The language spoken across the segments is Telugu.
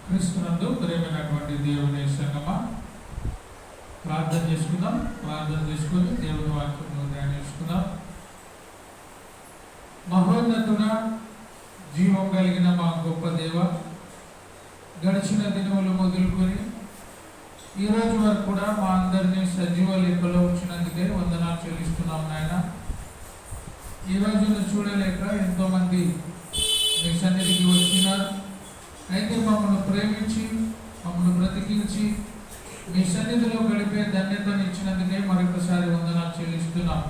క్రీస్తునందు ప్రియమైనటువంటి దేవుని సంగమా, ప్రార్థన చేసుకుందాం. ప్రార్థన చేసుకుని దేవుని వాక్యము ధ్యానించుకుందాం. మహోన్నతుడ, జీవం కలిగిన మా గొప్ప దేవ, గడిచిన దినములు మొదలుకొని ఈ రోజు వరకు కూడా మా అందరినీ సజీవ లెక్కలో ఉంచినందుకే వందనాలు చెల్లిస్తున్నాం నాయన. ఈ రోజును చూడలేక ఎంతోమంది మీ సన్నిధికి వచ్చినారు. అయితే మమ్మల్ని ప్రేమించి మమ్మల్ని బ్రతికించి మీ సన్నిధిలో గడిపే ధన్యతను ఇచ్చినందుకే మరొకసారి వందనాలు చెల్లిస్తున్నాం.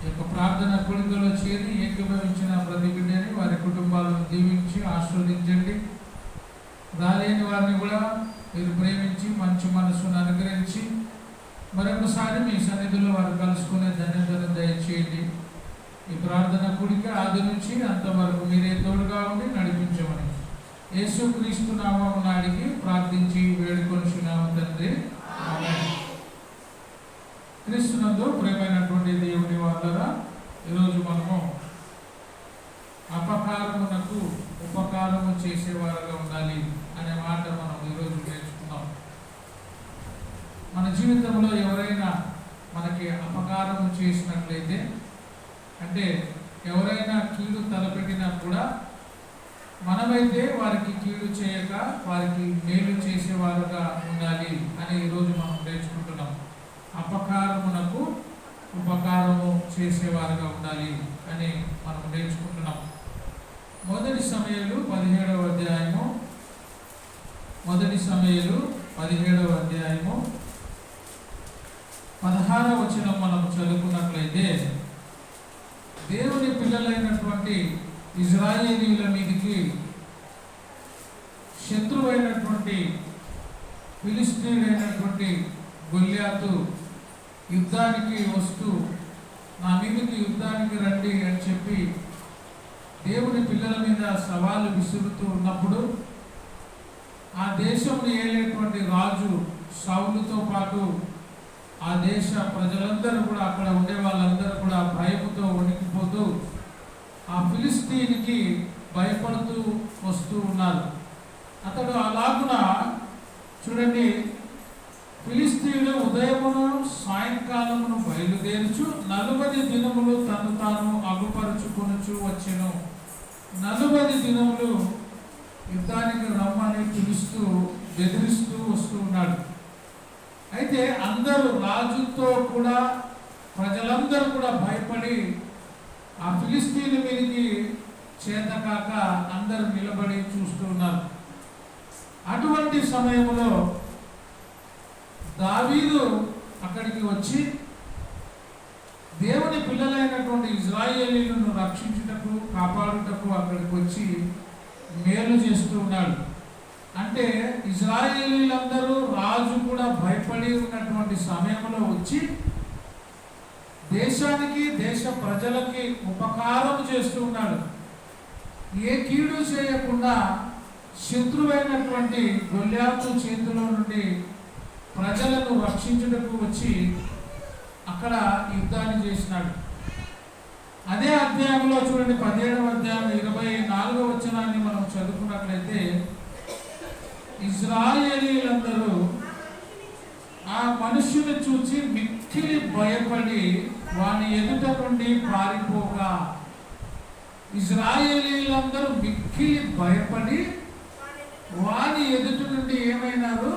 ఈ యొక్క ప్రార్థన కూడికలో చేరి ఏకీభవించిన ప్రతి బిడ్డని వారి కుటుంబాలను దీవించి ఆశీర్వదించండి. రాలేని వారిని కూడా మీరు ప్రేమించి మంచి మనసును అనుగ్రహించి మరొకసారి మీ సన్నిధిలో వారు కలుసుకునే ధన్యతను దయచేయండి. ఈ ప్రార్థన కూడిక ఆది నుంచి అంతవరకు మీరే తోడుగా ఉండి నడిపించమని యేసుక్రీస్తు నామమున అడిగి ప్రార్థించి వేడుకొనుచున్నాము తండ్రి, ఆమేన్. క్రీస్తునందు ప్రియమైనటువంటి దేవుని వాళ్ళరా, ఈరోజు మనము అపకారమునకు ఉపకారము చేసేవారుగా ఉండాలి అనే మాట మనం ఈరోజు నేర్చుకున్నాం. మన జీవితంలో ఎవరైనా మనకి అపకారము చేసినట్లయితే, అంటే ఎవరైనా కీడు తలపెట్టినా కూడా మనమైతే వారికి కీడు చేయక వారికి మేలు చేసేవారుగా ఉండాలి అని ఈరోజు మనం నేర్చుకుంటున్నాం. అపకారమునకు ఉపకారము చేసేవారుగా ఉండాలి అని మనం నేర్చుకుంటున్నాం. మొదటి సమయాలు 17వ అధ్యాయము 16వ వచనం మనం చదువుకున్నట్లయితే, దేవుని పిల్లలైనటువంటి ఇజ్రాయేలీల మీదికి శత్రువైనటువంటి ఫిలిష్తీయుడైనటువంటి గొల్యాతు యుద్ధానికి వస్తూ నా మీదకి యుద్ధానికి రండి అని చెప్పి దేవుని పిల్లల మీద సవాలు విసురుతూ ఉన్నప్పుడు, ఆ దేశంలో ఏలేటువంటి రాజు సౌలుతో పాటు ఆ దేశ ప్రజలందరూ కూడా, అక్కడ ఉండే వాళ్ళందరూ కూడా భయముతో వణికిపోతూ ఆ ఫిలిష్తీయునికి భయపడుతూ వస్తూ ఉన్నారు. అతడు అలాగున చూడండి, ఫిలిష్తీయుడు ఉదయమును సాయంకాలమును బయలుదేరుచు 40 దినములు తను తాను అగుపరుచుకొనుచు వచ్చెను. 40 దినములు యుద్ధానికి రమ్మని పిలుస్తూ బెదిరిస్తూ వస్తూ ఉన్నాడు. అయితే అందరూ, రాజుతో కూడా ప్రజలందరూ కూడా భయపడి ఆ ఫిలిష్తీయుల మీదకి చేతకాక అందరూ నిలబడి చూస్తూ ఉన్నారు. అటువంటి సమయంలో దావీదు అక్కడికి వచ్చి దేవుని పిల్లలైనటువంటి ఇజ్రాయేలీలను రక్షించుటకు కాపాడుటకు అక్కడికి వచ్చి మేలు చేస్తూ ఉన్నాడు. అంటే ఇజ్రాయేలీలందరూ, రాజు కూడా భయపడి ఉన్నటువంటి సమయంలో వచ్చి దేశానికి దేశ ప్రజలకి ఉపకారం చేస్తూ ఉన్నాడు. ఏ కీడు చేయకుండా శత్రువైనటువంటి గొల్యాతు చేతిలో నుండి ప్రజలను రక్షించుటకు వచ్చి అక్కడ యుద్ధాన్ని చేసినాడు. అదే అధ్యాయంలో చూడండి, 17వ అధ్యాయం 24వ వచనాన్ని మనం చదువుకున్నట్లయితే, ఇజ్రాయేలీలందరూ ఆ మనుష్యుని చూచి మిక్కిలి భయపడి వాని ఎదుట నుండి పారిపోగా, ఇజ్రాయేలీలందరూ మిక్కిలి భయపడి వాని ఎదుట నుండి ఏమైనారు?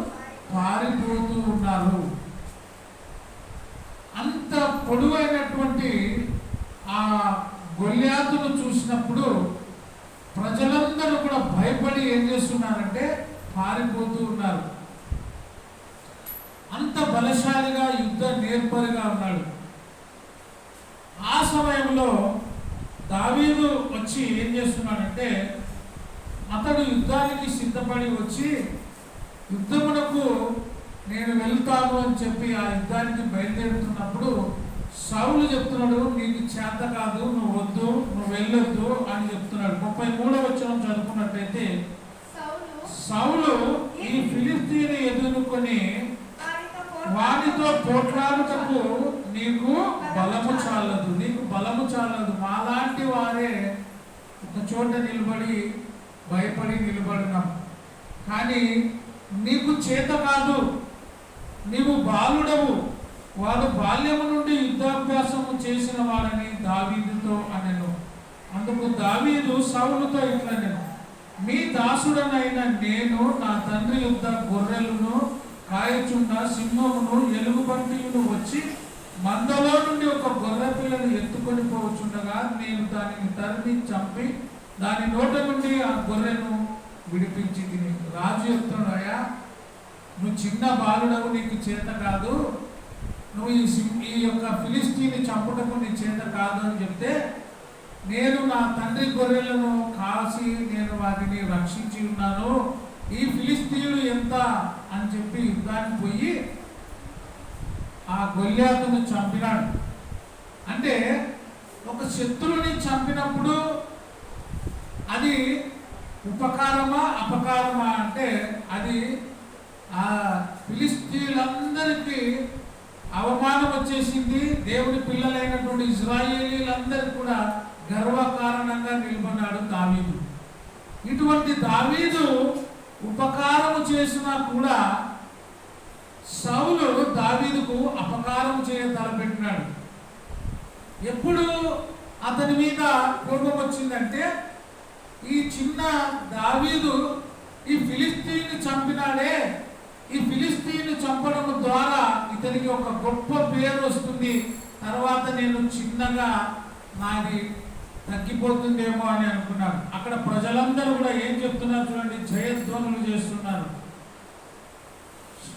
పారిపోతూ ఉన్నారు. అంత పొడవైనటువంటి ఆ గొల్యాతును చూసినప్పుడు ప్రజలందరూ కూడా భయపడి ఏం చేస్తున్నారంటే పారిపోతూ ఉన్నారు. అంత బలశాలిగా, యుద్ధ నేర్పరిగా ఉన్నాడు. ఆ సమయంలో దావీదు వచ్చి ఏం చేస్తున్నాడంటే, అతడు యుద్ధానికి సిద్ధపడి వచ్చి యుద్ధమునకు నేను వెళ్తాను అని చెప్పి ఆ యుద్ధానికి బయలుదేరుతున్నప్పుడు సౌలు చెప్తున్నాడు, నీకు చేత కాదు, నువ్వు వద్దు, నువ్వు వెళ్ళొద్దు అని చెప్తున్నాడు. 33వ వచనం చదువుకున్నట్టయితే, సౌలు ఈ ఫిలిష్తీయుని ఎదుర్కొని వానితో పోట్లాడుటకు నీకు బలము చాలదు, మాలాంటి వారే ఒక చోట నిలబడి భయపడి నిలబడినాం. కానీ నీకు చేత కాదు, నీవు బాలుడవు. వాడు బాల్యము నుండి యుద్ధాభ్యాసము చేసిన వాడని దావీదుతో అనెను. అందుకు దావీదు సౌలుతో ఇట్లా నేను, మీ దాసుడనైన నేను నా తండ్రి యుద్ధ గొర్రెలను కాయచున్న సింహమును ఎలుగుబంటియును వచ్చి మందలో నుండి ఒక గొర్రె పిల్లను ఎత్తుకొని పోవచ్చుండగా నేను దానిని తరిమి చంపి దాని నోట నుండి ఆ గొర్రెను విడిపించి తిని. రాజు చెప్తున్నాడు, అయ్యా నువ్వు చిన్న బాలుడవు, నీకు చేత కాదు, నువ్వు ఈ యొక్క ఫిలిస్తీని చంపుటకు నీ చేత కాదు అని చెప్తే, నేను నా తండ్రి గొర్రెలను కాసి నేను వాటిని రక్షించి ఉన్నాను, ఈ ఫిలిస్తీయుడు ఎంత అని చెప్పి యుద్ధానికి పోయి ఆ గొల్యాతును చంపినాడు. అంటే ఒక శత్రువుని చంపినప్పుడు అది ఉపకారమా అపకారమా అంటే అది ఆ ఫిలిస్తీయులందరికీ అవమానం వచ్చేసింది. దేవుని పిల్లలైనటువంటి ఇజ్రాయేలీలందరికీ కూడా గర్వకారణంగా నిలబడ్డాడు దావీదు. ఇటువంటి దావీదు ఉపకారము చేసినా కూడా సౌలు దావీదుకు అపకారం చేయ తలపెట్టినాడు. ఎప్పుడు అతని మీద కోపం వచ్చిందంటే, ఈ చిన్న దావీదు ఈ ఫిలిస్తీన్ని చంపినాడే, ఈ ఫిలిస్తీన్ని చంపడం ద్వారా ఇతనికి ఒక గొప్ప పేరు వస్తుంది, తర్వాత నేను చిన్నగా నాది తగ్గిపోతుందేమో అని అనుకున్నాడు. అక్కడ ప్రజలందరూ కూడా ఏం చెప్తున్నారు చూడండి, జయధ్వనులు చేస్తున్నారు.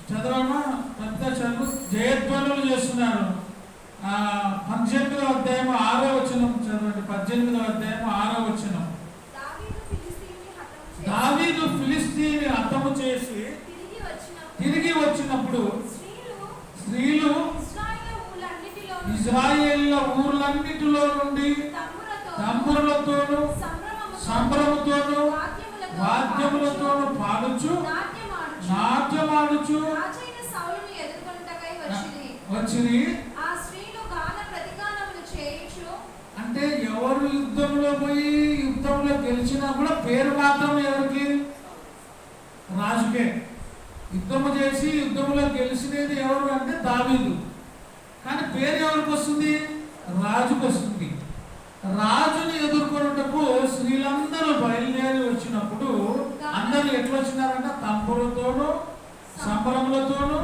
చదవమా, పెద్ద చదువు. జయధ్వనులు చేస్తున్నారు. 18వ అధ్యాయం 6వ వచనం చదవండి. 18వ అధ్యాయం 6వ వచనం. దావీదు ఫిలిస్తీని హతము చేసి తిరిగి వచ్చినప్పుడు స్త్రీలు ఇజ్రాయేళ్ల ఊర్లన్నిటిలో నుండి తంబురలతోను సంభ్రమతోను వాద్యములతోను పాడుచు నాట్యమాడుచు వచ్చింది. అంటే ఎవరు యుద్ధంలో పోయి యుద్ధంలో గెలిచినా కూడా పేరు మాత్రం ఎవరికి? రాజుకే. యుద్ధము చేసి యుద్ధంలో గెలిచినది ఎవరు అంటే దావీదు. కానీ పేరు ఎవరికి వస్తుంది? రాజుకు వస్తుంది. రాజుని ఎదుర్కొనుటకు స్త్రీలందరూ బయలుదేరి వచ్చినప్పుడు అందరూ ఎట్లా వచ్చినారంటే తంబులతోనూ సంబరములతోనూ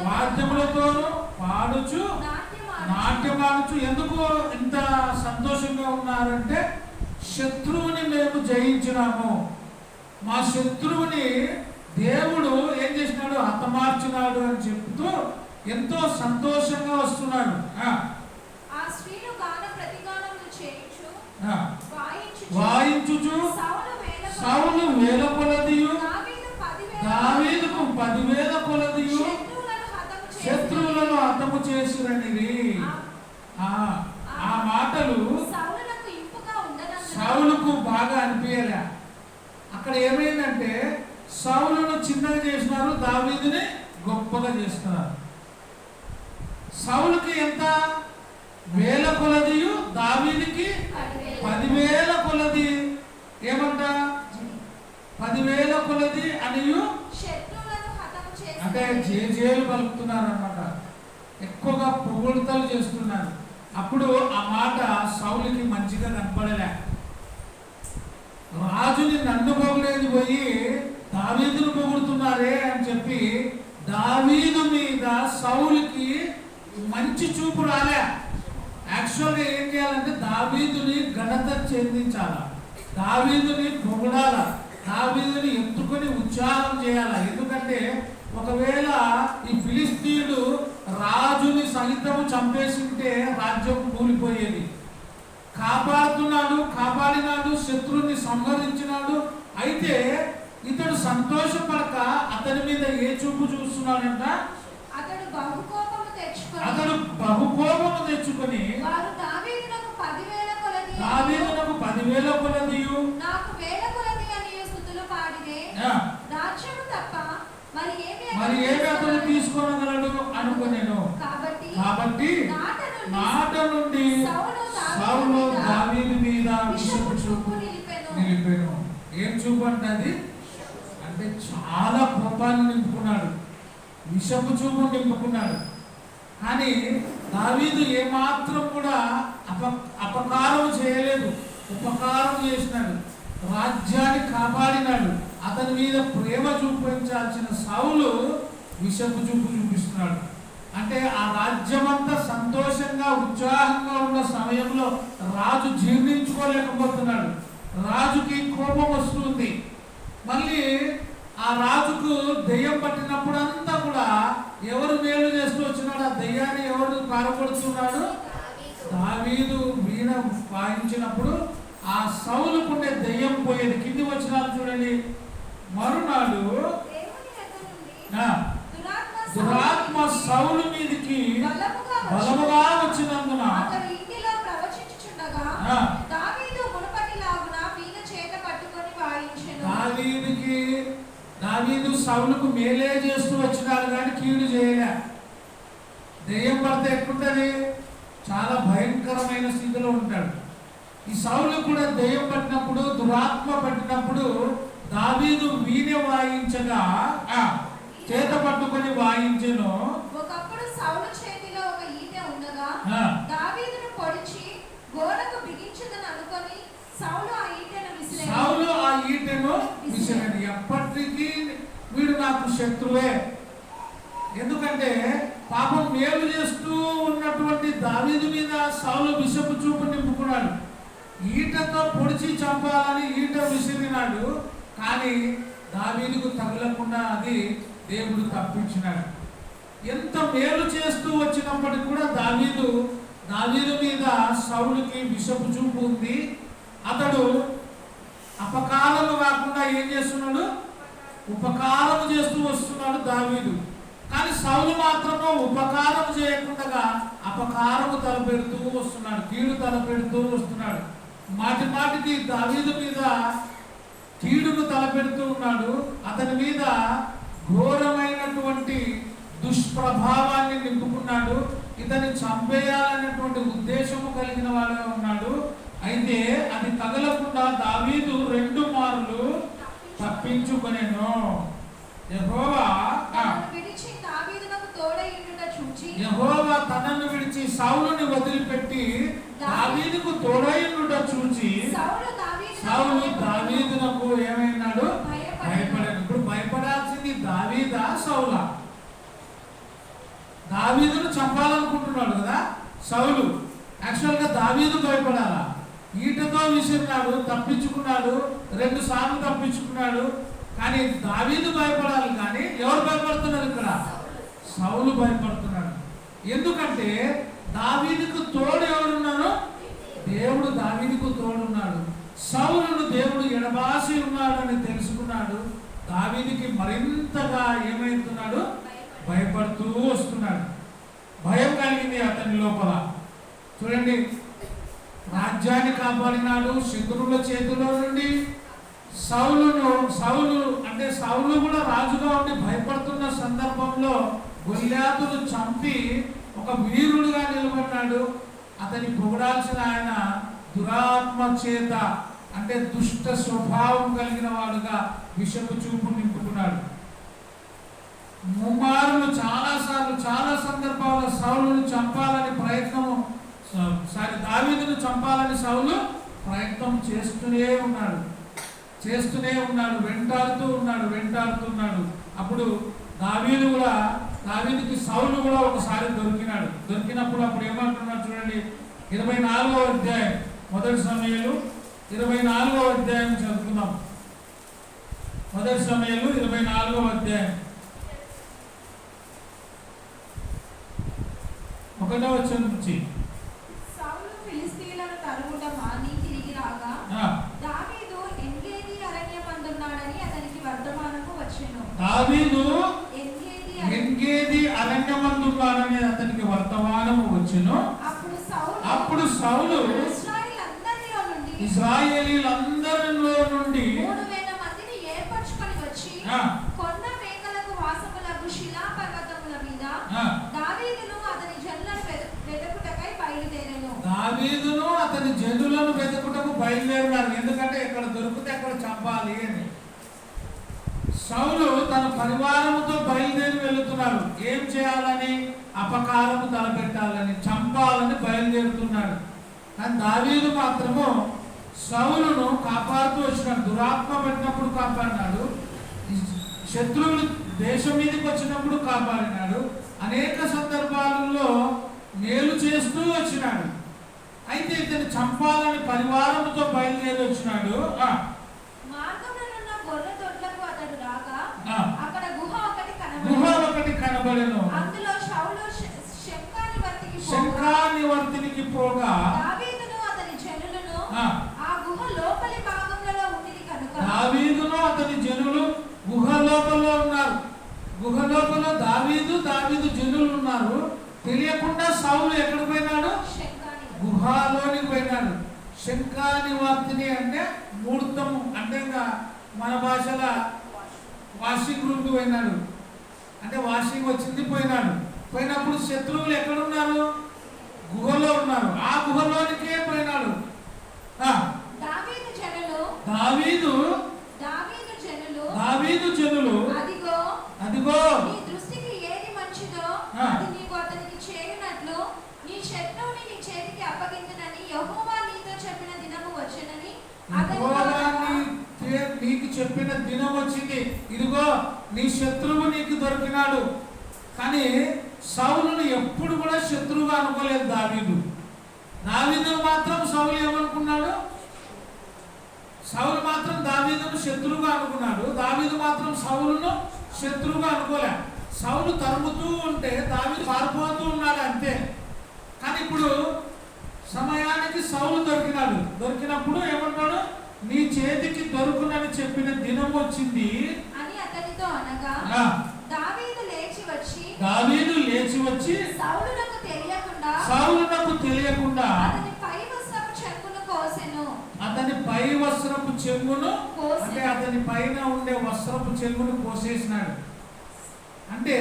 వాద్యములతోనూ పాడుచు నాట్యమాడుచు. ఎందుకు ఇంత సంతోషంగా ఉన్నారంటే, శత్రువుని మేము జయించినాము, మా శత్రువుని దేవుడు ఏం చేసినాడు, హతమార్చినాడు అని చెప్తూ ఎంతో సంతోషంగా వస్తున్నాడు. వాయించుచు సౌలు వేల కొలదియు దావీదుకు 10,000 కొలదియు శత్రువులను హతము చేసిరనిది. ఆ మాటలు సౌలుకు బాగా అనిపించలే. అక్కడ ఏమైందంటే సౌలును చిన్నగా చేసినారు, దావీదుని గొప్పగా చేస్తున్నారు. సౌలుకి ఎంత? 1000 కొలదియు, దావీదుకి 10,000 కొలది. ఏమంట? 10,000 కొలది అనియు అంటే జేజేలు పలుకుతున్నారు అన్నమాట, ఎక్కువగా పొగుడుతలు చేస్తున్నారు. అప్పుడు ఆ మాట సౌలుకి మంచిగా కనపడలే. రాజుని నన్ను పొగలేది పోయి దావీదును పొగుడుతున్నారే అని చెప్పి దావీదు మీద సౌలుకి మంచి చూపు రాలే. యాక్చువల్గా ఏం చేయాలంటే దావీదుని ఘనత చెందించాల, దావీదుని పొగడాల, దావీదుని ఎత్తుకొని ఉత్సాహం చేయాల. ఎందుకంటే ఒకవేళ ఈ ఫిలిస్తీయుడు రాజుని సహితము చంపేసింటే రాజ్యం కూలిపోయేది. కాపాడినాడు, శత్రువుని సంహరించినాడు. అయితే ఇతడు సంతోషపడక అతని మీద ఏ చూపు చూస్తున్నాడంట? అతడు బహుకోపము తెచ్చుకొని దావీదునకు 10,000 కొలదియు నాకు 1,000 కొలది అని స్తుతులు పాడితే రాజ్యము తప్ప మరి ఏమి అతను తీసుకోనగలడు అనుకునేను. కాబట్టి నాట నుండి సౌలు దావీదు మీద విషపు చూపు నిలిపెను. ఏం చూపు అంటే అంటే చాలా కోపాన్ని నింపుకున్నాడు, విషపు చూపు నింపుకున్నాడు. కానీ దావీదు ఏమాత్రం కూడా అపకారం చేయలేదు, ఉపకారం చేసినాడు, రాజ్యాన్ని కాపాడినాడు. అతని మీద ప్రేమ చూపించాల్సిన సౌలు విషపు చూపు చూపిస్తున్నాడు. అంటే ఆ రాజ్యమంతా సంతోషంగా ఉత్సాహంగా ఉన్న సమయంలో రాజు జీర్ణించుకోలేకపోతున్నాడు. రాజుకి కోపం వస్తుంది. మళ్ళీ ఆ రాజుకు దెయ్యం పట్టినప్పుడంతా కూడా ఎవరు మేలు చేస్తూ వచ్చినాడు? ఆ దెయ్యాన్ని ఎవరు పారపడుతున్నాడు? దావీదు వీణ వాయించినప్పుడు ఆ సౌలుకుండే దెయ్యం పోయేది. కింది వచ్చినాడు చూడండి. మరునాడు దురాత్మ సౌలు మీదికి బలముగా వచ్చినందున దావీదు సౌలుకు మేలే చేస్తూ వచ్చినాడు కానీ కీడు చేయలే. దెయ్యం పడితే ఎక్కుంటది, చాలా భయంకరమైన స్థితిలో ఉంటాడు. ఈ సౌలు కూడా దెయ్యం పట్టినప్పుడు, దురాత్మ పట్టినప్పుడు దావీదు వీణ వాయించగా చేత పట్టుకొని వాయించెను. ఒకప్పుడు సౌలు చేతిలో ఒక ఈటె ఉండగా దావీదును పొడిచి గోడకు బిగించుదని అనుకొని సౌలు ఆ ఈటెను విసిరాడు. ఎప్పటికీ వీడు నాకు శత్రువే. ఎందుకంటే పాపం మేలు చేస్తూ ఉన్నటువంటి దావీదు మీద సౌలు విషపు చూపు నింపుకున్నాడు. ఈటతో పొడిచి చంపాలని ఈట విసిరినాడు. కానీ దావీదుకు తగలకుండా అది దేవుడు తప్పించినాడు. ఎంత మేలు చేస్తూ వచ్చినప్పటికీ కూడా దావీదు మీద సౌలుకి విషపు చూపు ఉంది. అతడు అపకారము కాకుండా ఏం చేస్తున్నాడు? ఉపకారము చేస్తూ వస్తున్నాడు దావీదు. కానీ సౌలు మాత్రము ఉపకారం చేయకుండా అపకారము తలపెడుతూ వస్తున్నాడు, కీడు తలపెడుతూ వస్తున్నాడు. మాటి మాటికి దావీదు మీద కీడును తలపెడుతూ ఉన్నాడు. అతని మీద ఘోరమైనటువంటి దుష్ప్రభావాన్ని నింపుకున్నాడు. ఇతన్ని చంపేయాలనేటువంటి ఉద్దేశము కలిగిన వాడుగా ఉన్నాడు. అయితే అది తగలకుండా దావీదు 2 మార్లు తప్పించుకొనెను. యెహోవా తనను విడిచి సౌలుని వదిలిపెట్టి దావీదుకు తోడైయుండుట చూచి సౌలు దావీదునకు ఏమైనాడు? భయపడాడు. ఇప్పుడు భయపడాల్సింది దావీదా సౌలా? దావీదును చంపాలనుకుంటున్నాడు కదా సౌలు. యాక్చువల్గా దావీదు భయపడాలా? ఈటతో విసిరినాడు, తప్పించుకున్నాడు, 2 సార్లు తప్పించుకున్నాడు. కానీ దావీదు భయపడాలి. కానీ ఎవరు భయపడుతున్నారు ఇక్కడ? సౌలు భయపడుతున్నాడు. ఎందుకంటే దావీదుకు తోడు ఎవరున్నారు? దేవుడు దావీదుకు తోడున్నాడు. సౌలును దేవుడు ఎడబాసి ఉన్నాడని తెలుసుకున్నాడు. దావీదుకి మరింతగా ఏమైతున్నాడు? భయపడుతూ వస్తున్నాడు. భయం కలిగింది అతని లోపల. చూడండి, రాజ్యాన్ని కాపాడినాడు శత్రువుల చేతిలో నుండి. సౌలు కూడా రాజుగా ఉండి భయపడుతున్న సందర్భంలో గొల్యాతును చంపి ఒక వీరుడుగా నిలబడ్డాడు. అతని పొగడాల్సిన ఆయన దురాత్మ చేత, అంటే దుష్ట స్వభావం కలిగిన వాడుగా విషపు చూపు నింపుకున్నాడు. ముమ్మారులు చాలా సందర్భాల్లో సౌలును చంపాలని దావీదును చంపాలని సౌలు ప్రయత్నం చేస్తూనే ఉన్నాడు. వెంటాడుతున్నాడు. అప్పుడు దావీదుకి సౌలు కూడా ఒకసారి దొరికినప్పుడు అప్పుడు ఏమంటున్నాడు చూడండి. 24వ అధ్యాయం, మొదటి సమూయేలు 24వ అధ్యాయం చదువుకుందాం. మొదటి సమూయేలు 24వ అధ్యాయం 1వ వచనం నుంచి. సౌలు ఫిలిష్తీయులను తరుముట మాని తిరిగి రాగా దావీదు ఎన్గేది అరణ్యమందున్నాడని అతనికి వర్తమానము వచ్చెను. దావీదు ఎన్గేది అరణ్యమందున్నాడని అతనికి వర్తమానము వచ్చెను. అప్పుడు సౌలు ఇశ్రాయేలీయులందరిలో నుండి 3000 మందిని ఏర్పరచుకొని వచ్చి కొండ మేకలకు వాసములకు శిలా పర్వతముల మీద దావీదును అతని జనులను వెతుకుటకు బయలుదేరినారు. ఎందుకంటే ఇక్కడ దొరికితే అక్కడ చంపాలి అని. సౌలు తన పరివారముతో బయలుదేరి వెళుతున్నాడు. ఏం చేయాలని? అపకారము తలపెట్టాలని, చంపాలని బయలుదేరుతున్నాడు. కానీ దావీదు మాత్రము సౌలును కాపాడుతూ వచ్చినాడు. దురాత్మ పెట్టినప్పుడు కాపాడినాడు, శత్రువులు దేశం మీదకి వచ్చినప్పుడు కాపాడినాడు, అనేక సందర్భాలలో మేలు చేస్తూ వచ్చినాడు. అయితే ఇతను చంపాలని పరివారముతో బయలుదేరి వచ్చినాడు. అక్కడ గుహ ఒకటి కనబడెను. అందులో సౌలు శంఖానివర్తినికి పోగా దావీదును అతని జనులను ఆ గుహ లోపలి భాగంలో ఉండిరి కనుక దావీదును అతని జనులు గుహ లోపల ఉన్నారు. గుహ లోపల దావీదు జనులు ఉన్నారు. తెలియకుండా సౌలు ఎక్కడికి పోయినాడు? గుహలోనికి పోయినాడు. శంఖానివర్తిని అంటే మూర్తము అంటే మన భాషలో వాషింగ్ రూమ్కి పోయినాడు. అంటే వాషింగ్ వచ్చింది, పోయినప్పుడు శత్రువులు ఎక్కడున్నారు? గుహలో ఉన్నారు. ఆ గుహలోనికే పోయినాడు. దావీదు జనులు అదిగో నీ దృష్టికి ఏది మంచిదో అది నీవు అతనికి చేయునట్లు నీ శత్రువుని నీ చేతికి అప్పగించునని యెహోవా నీతో చెప్పిన దినము వచ్చెనని నీకు చెప్పిన దినం వచ్చింది. ఇదిగో నీ శత్రువు నీకు దొరికినాడు. కానీ సౌలును ఎప్పుడు కూడా శత్రువుగా అనుకోలేదు దావీదు మాత్రం సౌలు ఏమనుకున్నాడు? సౌలు మాత్రం దావీదును శత్రువుగా అనుకున్నాడు. దావీదు మాత్రం సౌలును శత్రువుగా అనుకోలే. సౌలు తరుముతూ ఉంటే దావీదు పారిపోతూ ఉన్నాడు అంతే. కానీ ఇప్పుడు సమయానికి సౌలు దొరికినప్పుడు ఏమన్నాడు? నీ చేతికి దొరుకునని చెప్పిన దినం వచ్చింది అని అతనితో అనగా దావీదు లేచి వచ్చి సౌలునకు తెలియకుండా అతని పై వస్త్రపు చెంగును అంటే అతని పైన ఉండే వస్త్రపు చెంగును కోసేసినాడు. అంటే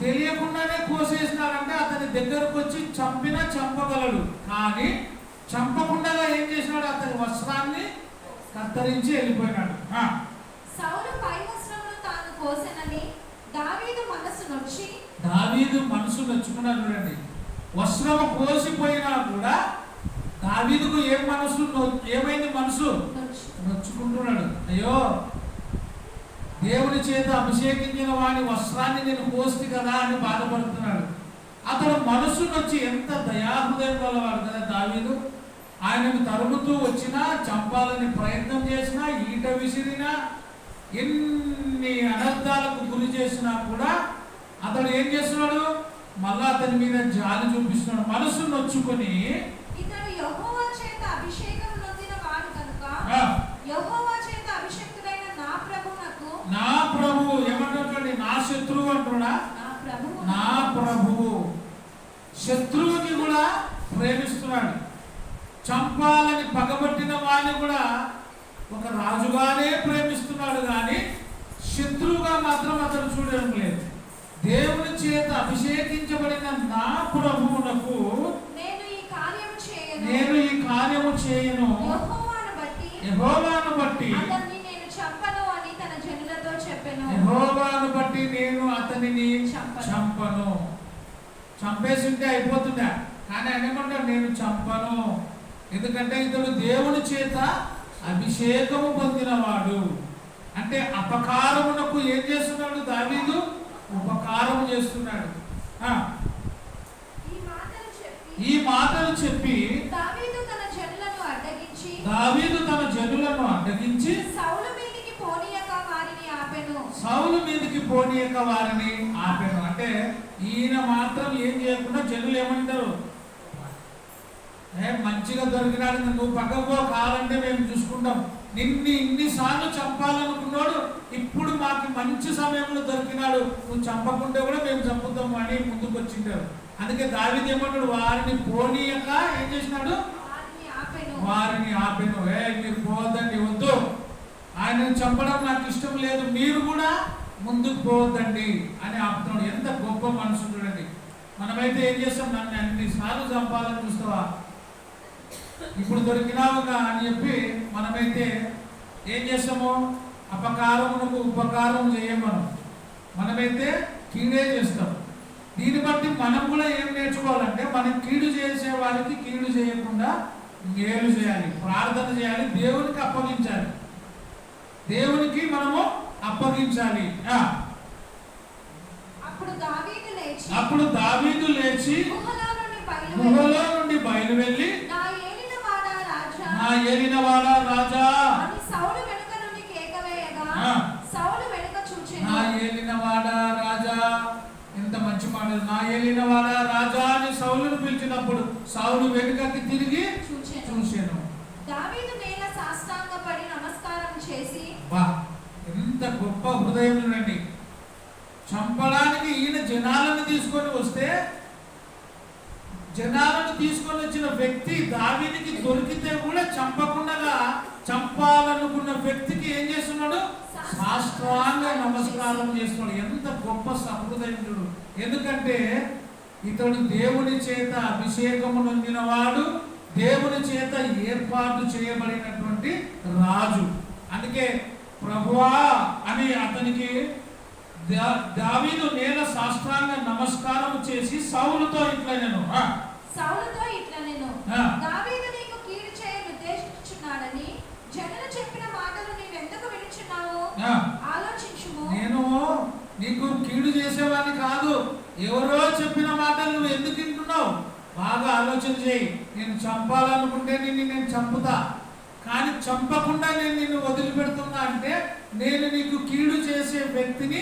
తెలియకుండానే కోసేసినాడంటే అతని దగ్గరకు వచ్చి చంపగలడు. కానీ చంపకుండా ఏం చేసినాడు? అతని వస్త్రాన్ని కత్తిరించి వెళ్ళిపోయినాడు. సౌలు పై వస్త్రమును తాను కోసెనని దావీదు మనసు నొచ్చుకున్నాడు. చూడండి, వస్త్రము కోసిపోయినా కూడా దావీదుకు ఏమైంది? మనసు నొచ్చుకుంటున్నాడు. అయ్యో, దేవుని చేత అభిషేకించిన వాడి వస్త్రాన్ని నేను కోసి కదా అని బాధపడుతున్నాడు. అతడు మనసు నొచ్చి ఎంత దయాహృదయం గలవాడు కదా దావీదు. ఆయనను తరుముతూ వచ్చినా, చంపాలని ప్రయత్నం చేసినా, ఈట విసిరినా, ఎన్ని అనర్థాలకు గురి చేసినా కూడా అతడు ఏం చేస్తున్నాడు? మళ్ళా అతని మీద జాలి చూపిస్తున్నాడు. మనసు నొచ్చుకొని ఇతడు యెహోవా చేత అభిషేకం నొందిన వాడు కనుక యెహోవా చేత అభిషేక్తుడైన నా ప్రభువు ఏమంటాడు? నా శత్రువు అంటున్నా. నా ప్రభువు శత్రువుని కూడా ప్రేమిస్తున్నాడు. చంపాలని పగబట్టిన వాడిని కూడా ఒక రాజుగానే ప్రేమిస్తున్నాడు. కానీ శత్రువుగా మాత్రం అతను చూడడం లేదు. దేవుని చేత అభిషేకించబడిన నా ప్రభువునకు నేను ఈ కార్యము చేయను యెహోవాను బట్టి యెహోవాను బట్టి నేను అతనిని చంపను. చంపేసింటే అయిపోతుందా? కానీ అనేమంటాడు, నేను చంపను. ఎందుకంటే ఇతడు దేవుని చేత అభిషేకము పొందినవాడు. అంటే అపకారమునకు ఏం చేస్తున్నాడు? దావీదు ఉపకారం చేస్తున్నాడు. ఈ మాటలు చెప్పి దావీదు తన జనులను అడ్డగించి సౌలు మీదికి పోనీయక వారిని ఆపెను. అంటే ఈయన మాత్రం ఏం చేయకుండా జనులు ఏమంటారు? మంచిగా దొరికినాడు, నువ్వు పక్కకు కావాలంటే మేము చూసుకుంటాం. ఇన్నిసార్లు చంపాలనుకున్నాడు, ఇప్పుడు మాకు మంచి సమయంలో దొరికినాడు, నువ్వు చంపకుంటే కూడా మేము చంపుతాము అని ముందుకు వచ్చింటారు. అందుకే దావీదు ఏమంటాడు? వారిని పోనీయక ఏం చేసినాడు? వారిని ఆపెను. మీరు పోవద్దండి, వద్దు, ఆయనను చంపడం నాకు ఇష్టం లేదు, మీరు కూడా ముందుకు పోవద్దండి అని ఆపుతున్నాడు. ఎంత గొప్ప మనసు చూడండి. మనమైతే ఏం చేస్తాం? నన్ను అన్నిసార్లు చంపాలని చూస్తావా, ఇప్పుడు దొరికినావుగా అని చెప్పి మనమైతే ఏం చేస్తాము? అపకారమునకు ఉపకారం చేయం. మనమైతే కీడే చేస్తాం. దీన్ని బట్టి మనం కూడా ఏం నేర్చుకోవాలంటే, మనం కీడు చేసే వారికి కీడు చేయకుండా మేలు చేయాలి, ప్రార్థన చేయాలి, దేవునికి అప్పగించాలి, దేవునికి మనము అప్పగించాలి. అప్పుడు దావీదు లేచి గుహలో నుండి బయలు వెళ్ళి, నా ఏలినవాడా రాజా, నా ఏలినవాడా రాజా. ఎంత మంచి మాట! నా ఏలినవాడా రాజా అని సౌలును పిలిచినప్పుడు సౌలు వెనుకకి తిరిగి చూశాను. దావీదు నేల సాష్టాంగపడి నమస్కారం చేసి, ఎంత గొప్ప హృదయం నుండి చంపడానికి ఈయన జనాలను తీసుకొని వస్తే, జనాలను తీసుకొని వచ్చిన వ్యక్తి దావీదుకి దొరికితే కూడా చంపాలనుకున్న వ్యక్తికి ఏం చేస్తున్నాడు? సాష్టాంగ నమస్కారం చేస్తున్నాడు. ఎంత గొప్ప సహృదయుడు! ఎందుకంటే ఇతడు దేవుని చేత అభిషేకము నొందినవాడు, దేవుని చేత ఏర్పాటు చేయబడినటువంటి రాజు. అందుకే ప్రభువా అని అతనికి దావీదు నేల సాష్టాంగ నమస్కారం చేసి సౌలుతో ఇట్లా నేను దావీదు నీకు కీడు చేయ ఉద్దేశించున్నాడని జనులు చెప్పిన మాటలు నీవెందుకు వినుచున్నావు? ఆలోచించుము. నేను నీకు కీడు చేసేవాడిని కాదు, ఎవరో చెప్పిన మాటలు నువ్వు ఎందుకు వింటున్నావు? బాగా ఆలోచన చేయి. నేను చంపాలనుకుంటే నేను చంపుతా, కానీ చంపకుండా నేను నిన్ను వదిలిపెడుతున్నా అంటే నేను నీకు కీడు చేసే వ్యక్తిని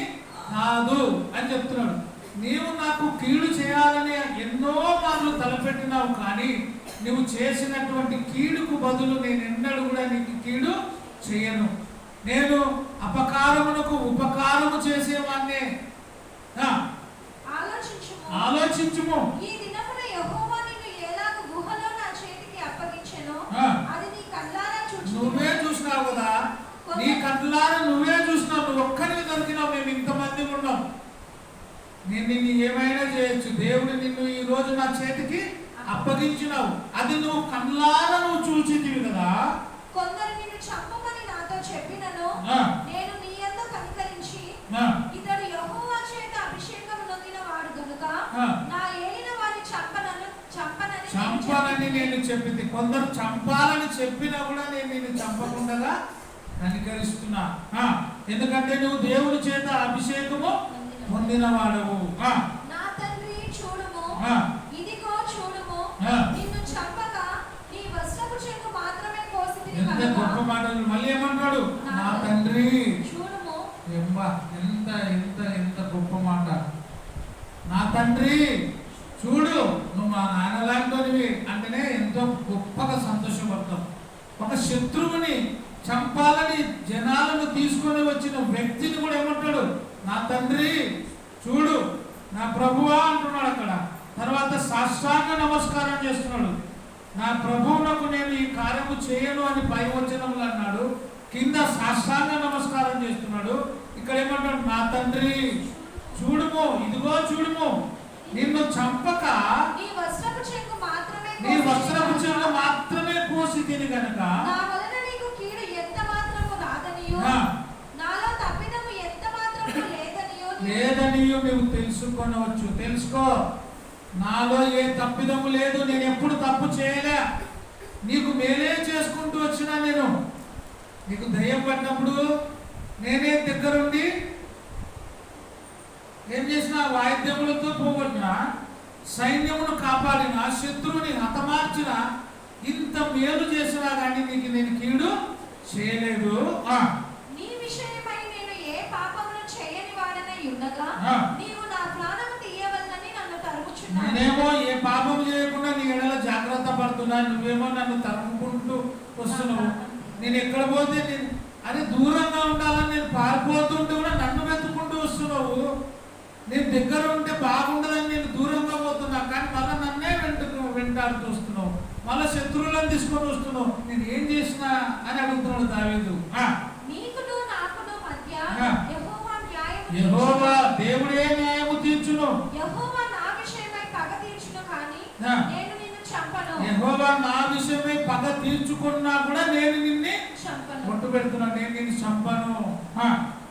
కాదు అని చెప్తున్నాడు. నీవు నాకు కీడు చేయాలని ఎన్నో మార్లు తలపెట్టినావు, కానీ నువ్వు చేసినటువంటి కీడుకు బదులు నేను ఎన్నడూ కూడా నీకు కీడు చేయను. నేను అపకారమునకు ఉపకారము చేసేవాన్నే. ఆలోచించుము. ఈ దినమున యెహోవా నిన్ను ఎలాగ గుహలో నా చేతికి అప్పగించెనో అది నీ కళ్ళారా చూచితివి. నువ్వే చూసినావు కదా, నీ కళ్ళారా నువ్వే చూసినావు. నువ్వు ఒక్కడివి దొరికినావు, మేము ఇంతమంది ఉన్నాం. నేను నిన్ను ఏమైనా చేయొచ్చు. దేవుడు నిన్ను ఈ రోజు నా చేతికి అప్పగించినావు, అది నువ్వు కళ్ళారా నువ్వు చూచితివి కదా. కొందరు నిన్ను చంపమని నాతో చెప్పినను నేను నీ యందు కనికరించి, ఇతడు యెహోవా చేత అభిషేకము నొందిన వాడు గనుక నా ఏలిన వారిని చంపనని నేను చెప్పింది. కొందరు చంపాలని చెప్పినా కూడా నేను నిన్ను చంపకుండా కనికరిస్తున్నా. ఎందుకంటే నువ్వు దేవుని చేత అభిషేకము పొందిన వాడవు. నా తండ్రి చూడుము, ఇదిగో చూడుము, నిన్ను చంపక నీ వస్త్రపు చెంగు మాత్రమే కోసితిని కనుక. ఎంత గొప్ప మాటలు! మళ్ళీ ఏమంటాడు? నా తండ్రి చూడుము. ఎంత ఎంత ఎంత గొప్ప మాట! నా తండ్రి చూడు, నువ్వు మా నాన్న లాంటివి అంటేనే ఎంతో గొప్పగా సంతోషపడతాం. ఒక శత్రువుని చంపాలని జనాలను తీసుకొని వచ్చిన వ్యక్తిని కూడా ఏమంటాడు? నా తండ్రి చూడు, నా ప్రభువా అంటున్నాడు అక్కడ. తర్వాత సాష్టాంగ నమస్కారం చేస్తున్నాడు. నా ప్రభువునకు నేను ఈ కార్యము చేయను అని పై వచనములు అన్నాడు, కింద సాష్టాంగ నమస్కారం చేస్తున్నాడు. ఇక్కడ ఏమంటాడు? నా తండ్రి చూడుము, ఇదిగో చూడుము, నిన్ను చంపక నీ వస్త్రపు చెంగు మాత్రమే కోసి తిని గనుక నా వలన నీకు కీడు ఎంత మాత్రము రాదనియు, నాలో తప్పిదము ఎంత మాత్రము లేదనియు నువ్వు తెలుసుకొనవచ్చు. తెలుసుకో, నాలో ఏ తప్పిదము లేదు, నేను ఎప్పుడు తప్పు చేయలే, నీకు మేలే చేసుకుంటూ వచ్చినా. నేను నీకు దయ్యం పట్టినప్పుడు నేనే దగ్గరుండి ఏం చేసిన? వాయిద్యములతో పోగొట్టిన, సైన్యమును కాపాడిన, శత్రువుని హతమార్చిన, ఇంత మేలు చేసినా కానీ నీకు నేను కీడు చేయలేదు. నీ విషయమై నేను ఏ పాపమును చేయని వాడనై ఉండగా నీవు నా ప్రాణము తీయవలనని నన్ను తరుముచున్నావు. నేనేమో ఏ పాపం చేయకుండా నీ ఎడల జాగ్రత్త పడుతున్నా, నువ్వేమో నన్ను తరుముకుంటూ వస్తున్నావు. నేను ఎక్కడ పోతే అదే దూరంగా ఉండాలని నేను పారిపోతుంటే కూడా నన్ను వెతుక్కుంటూ వస్తున్నావు. నేను దగ్గర ఉంటే బాగుండదని నేను దూరంగా పోతున్నా, కానీ మళ్ళీ నన్నే వెంటాడుతూ వస్తున్నావు, మళ్ళీ శత్రువులను తీసుకొని వస్తున్నావు. నేను ఏం చేసినా అని అడుగుతున్నాడు దావీదు. యెహోవా దేవుడే న్యాయము తీర్చును. యెహోవా నా విషయమై పగ తీర్చును, కానీ నేను నిన్ను చంపను. యెహోవా యెహోవా నా విషయమై పగ తీర్చుకున్నా కూడా నేను నిన్ను చంపను. ఒట్టు పెడుతున్నాను, నేను నిన్ను చంపను.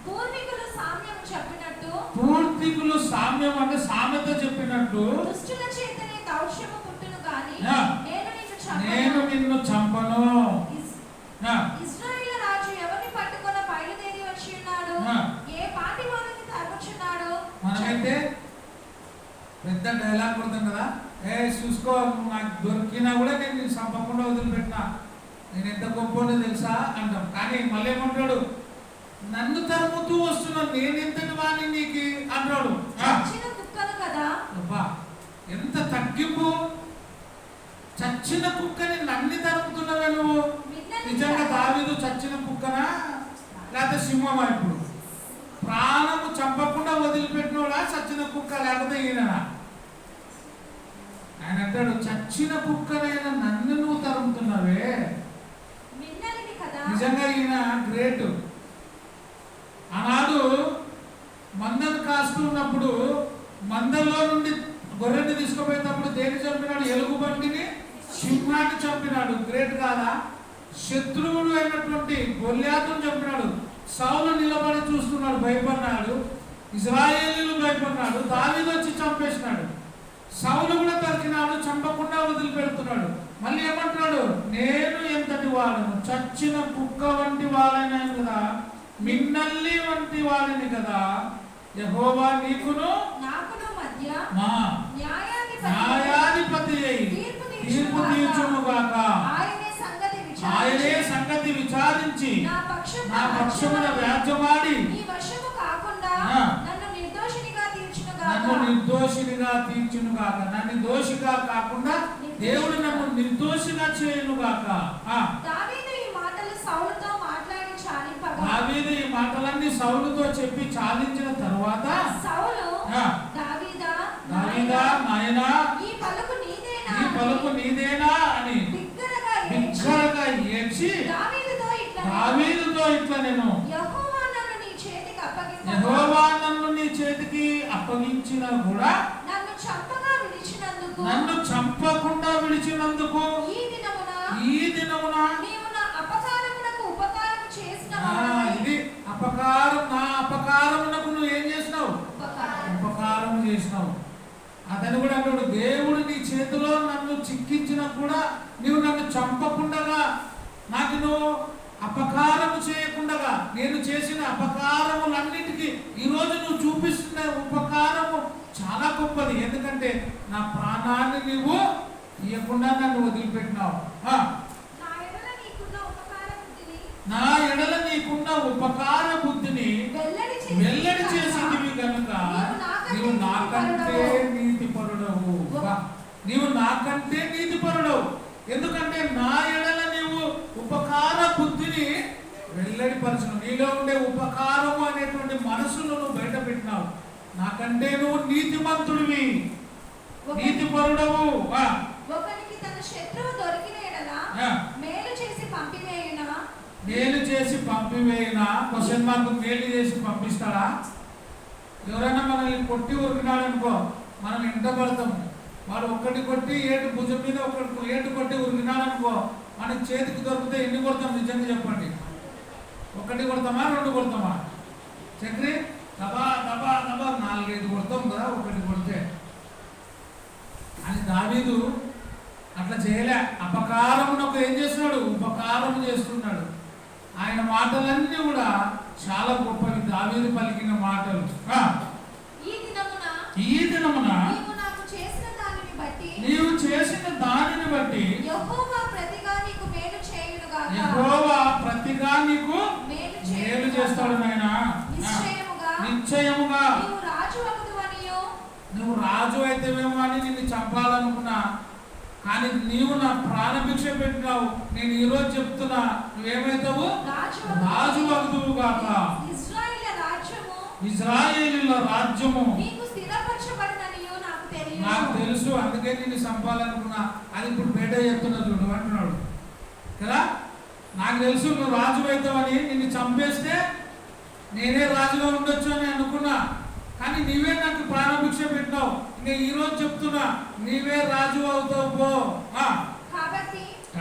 పూర్వీకులు సామ్యం చెప్పినట్టు, పూర్వీకులు సామ్యం అంటే సామెత చెప్పినట్టు, దుష్టుల చేతనే దౌష్యము పుట్టును గాని నేను నిన్ను చంపను. ఇశ్రాయేలు రాజు ఎవరిని పట్టుకొని బయలుదేరి వచ్చి ఉన్నాడు, ఏ పాటి వారిని తరుముచున్నాడు. మనమైతే పెద్ద డైలాగ్ కొడతాం కదా, చూసుకో నాకు దొరికినా కూడా నేను నిన్ను చంపకుండా వదిలిపెట్టినా, నేను ఎంత గొప్పనో తెలుసా అంటాం. కానీ మళ్ళీ ఏమంటాడు, నన్ను తరుముతూ వస్తున్నాను, నేను ఎంతటి వాడిని నీకు అంటాడు. చచ్చిన కుక్కను కదా. అబ్బా ఎంత తగ్గింపు, చచ్చిన కుక్కని నన్ను తరుముతున్నావే నువ్వు. నిజంగా దావీదు చచ్చిన కుక్కనా లేకపోతే సింహమా? ఇప్పుడు ప్రాణము చంపకుండా వదిలిపెట్టినోడా చచ్చిన కుక్క లేకపోతే ఈయననా? ఆయన అంటాడు, చచ్చిన కుక్కనైనా నన్ను నువ్వు తరుముతున్నావే. నిజంగా ఈయన గ్రేట్. ఆనాడు మందను కాస్తూ ఉన్నప్పుడు మందల్లో నుండి గొర్రెని తీసుకుపోయేటప్పుడు దేని చంపినాడు? ఎలుగుబంటిని, సింహాన్ని చంపినాడు. గ్రేట్ కాదా? శత్రువుడు అయినటువంటి గొల్యాతును చంపినాడు. సౌలు నిలబడి చూస్తున్నాడు, భయపడినాడు. ఇశ్రాయేలీయులు భయపడినాడు. దావీదు వచ్చి చంపేసినాడు. సౌలు కూడా దొరికినాడు, చంపకుండా వదిలిపెడుతున్నాడు. మళ్ళీ ఏమంటున్నాడు, నేను ఎంతటి వాడను, చచ్చిన కుక్క వంటి వాడైనాను కదా, మిన్నల్లి వంటి వాడిని కదా, యెహోవా నీకును నాకును మధ్య న్యాయాధిపతి అయి తీర్పు తీర్చునుగాక. ఆయనే సంగతి విచారించి నా పక్షమున వ్యాజ్యమాడి నన్ను నిర్దోషినిగా తీర్చునుగాక. నన్ను దోషిగా కాకుండా దేవుడు నన్ను నిర్దోషిగా చేయునుగాక. దావీదు ఈ మాటలు సౌలుతో మాట్లాడి చాలింపగా, దావీదు ఈ మాటలన్నీ సౌలుతో చెప్పి చాలించిన తరువాత సౌలు దావీదా నాయనా ఈ పలుకు నీదేనా అని బిగ్గరగా ఏడ్చి దావీదుతో ఇట్లా నేను యెహోవా నన్ను నీ చేతికి అప్పగించినా కూడా నన్ను చంపకుండా విడిచినందుకు ఈ దినమున నీవు నా అపకారమునకు ఉపకారం చేసినావు. ఇది అపకారం, నా అపకారమునకు నువ్వు ఏం చేసినావు? ఉపకారం చేసినావు. అతను కూడా అన్నాడు, దేవుడు నీ చేతిలో నన్ను చిక్కించినా కూడా నీవు నన్ను చంపకుండా, నాకు నువ్వు అపకారము చేయకుండా, నేను చేసిన అపకారములన్నిటికీ ఈరోజు నువ్వు చూపిస్తున్న ఉపకారము చాలా గొప్పది. ఎందుకంటే నా ప్రాణాన్ని నీవు ఇవ్వకుండా నన్ను వదిలిపెట్టినావు. నా ఎడల నీకున్న ఉపకార బుద్ధిని వెల్లడి చేసింది కనుక నీవు నాకంటే నీతిపరుడవు. నీవు నాకంటే నీతిపరుడవు. ఎందుకంటే నా ఎడల నీవు ఉపకార బుద్ధిని వెల్లడిపరచను. నీలో ఉండే ఉపకారము అనేటువంటి మనసును నువ్వు బయట పెట్టినావు. నాకంటే నువ్వు నీతిమంతుడివి, నీతిపరుడవు. ఒకనికి తన శత్రువు దొరికిన ఎడల మేలు చేసి పంపివేయునా? మేలు చేసి పంపివేయునా? Question mark. మేలు చేసి పంపిస్తాడా? ఎవరైనా మనల్ని కొట్టి ఉరికినాడు అనుకో, మనం ఎంట పడతాము. వాడు ఒక్కటి కొట్టి ఏటు భుజం మీద ఒకటి ఏటు కొట్టి ఉరికినాడు అనుకో, మనకి చేతికి దొరికితే ఎన్ని కొడతాం? నిజంగా చెప్పండి. ఒకటి కొడతామా, రెండు కొడతామా? చక్రి దబా దబా దబా 4-5 కొడతాం కదా ఒకటి కొడితే. అని దావీదు అట్లా చేయలే. అపకారమునకు ఏం చేస్తున్నాడు? ఉపకారం చేస్తున్నాడు. ఆయన మాటలన్నీ కూడా చాలా గొప్పవి. దావీదు పలికిన మాటలు. ఈ దినమున నీవు చేసిన దానిని బట్టి యెహోవా ప్రతిగా నీకు మేలు చేస్తాడు నాయన. నిశ్చయముగా నువ్వు రాజు అయితేవేమో అని నిన్ను చంపాలనుకున్నా, కానీ నీవు నా ప్రాణభిక్ష పెట్టినావు. నేను ఈరోజు చెప్తున్నా, నువ్వేమైతావు? రాజు అగుదువు గాక. ఇశ్రాయేలీయుల రాజ్యము నాకు తెలుసు, అందుకే నిన్ను చంపాలనుకున్నా. అది ఇప్పుడు బయట చెప్తున్నా చూడు అంటున్నాడు కదా. నాకు తెలుసు నువ్వు రాజు అవుతావని, నిన్ను చంపేస్తే నేనే రాజుగా ఉండొచ్చు అని అనుకున్నా, కానీ నీవే నాకు ప్రాణభిక్ష పెట్టినావు. ఇంకా ఈరోజు చెప్తున్నా, నీవే రాజు అవుతావు పో.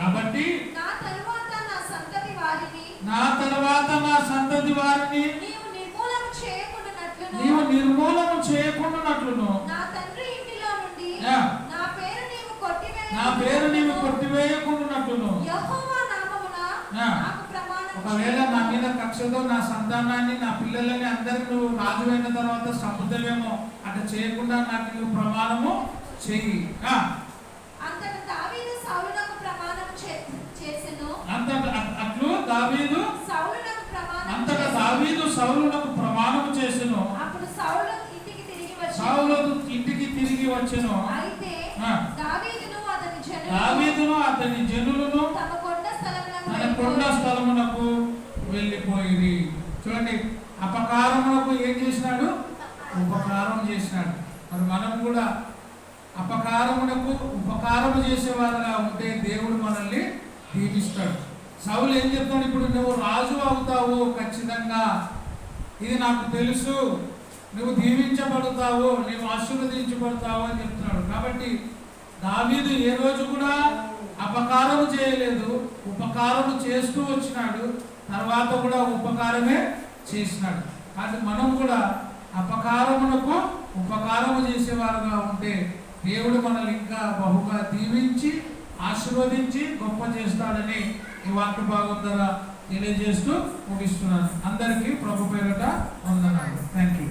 కాబట్టి నా తరువాత నా సంతతి వారిని నీవు నిర్మూలన చేయకుండానట్లును నా తండ్రి ఇంటిలో నుండి యా. నా పేరు నీవు కొట్టివేయకుండానట్లును యెహోవా నామమున యా. నాకు ప్రమాణం ఒకవేళ నా మీద కక్షతో నా సంతానాన్ని నా పిల్లలని అందరికి నువ్వు రాజు అయిన తర్వాత చంపుతావేమో అట్లా చేయకుండా నాకు నువ్వు ప్రమాణము చెయ్యి. అంతట దావీదు సౌలునకు ప్రమాణం చేసెను. అట్లు దావీదు అంతటా దావీదు సౌలునకు ప్రమాణం చేసెను. అప్పుడు సౌలు ఇంటికి తిరిగి వచ్చెను. అయితే దావీదును అతని జనులను తన కొండ స్థలమునకు వెళ్ళిపోయిరి. చూడండి, అపకారమునకు ఏం చేసినాడు? ఉపకారం చేసినాడు. మరి మనం కూడా అపకారమునకు ఉపకారము చేసేవారుగా ఉంటే దేవుడు మనల్ని దీవిస్తాడు. సౌలు ఏం చెప్తాడు? ఇప్పుడు నువ్వు రాజు అవుతావు ఖచ్చితంగా, ఇది నాకు తెలుసు, నువ్వు దీవించబడతావు, నువ్వు ఆశీర్వదించబడతావు అని చెప్తున్నాడు. కాబట్టి దావీదు ఏ రోజు కూడా అపకారము చేయలేదు, ఉపకారము చేస్తూ వచ్చినాడు. తర్వాత కూడా ఉపకారమే చేసినాడు. కాబట్టి మనం కూడా అపకారమునకు ఉపకారము చేసేవారుగా ఉంటే దేవుడు మనల్ని ఇంకా బహుగా దీవించి ఆశీర్వదించి గొప్ప చేస్తాడని ఈ వాక్య భాగం ద్వారా తెలియజేస్తూ ముగిస్తున్నాను. అందరికీ ప్రభు పేరిట వందనాలు. Thank you.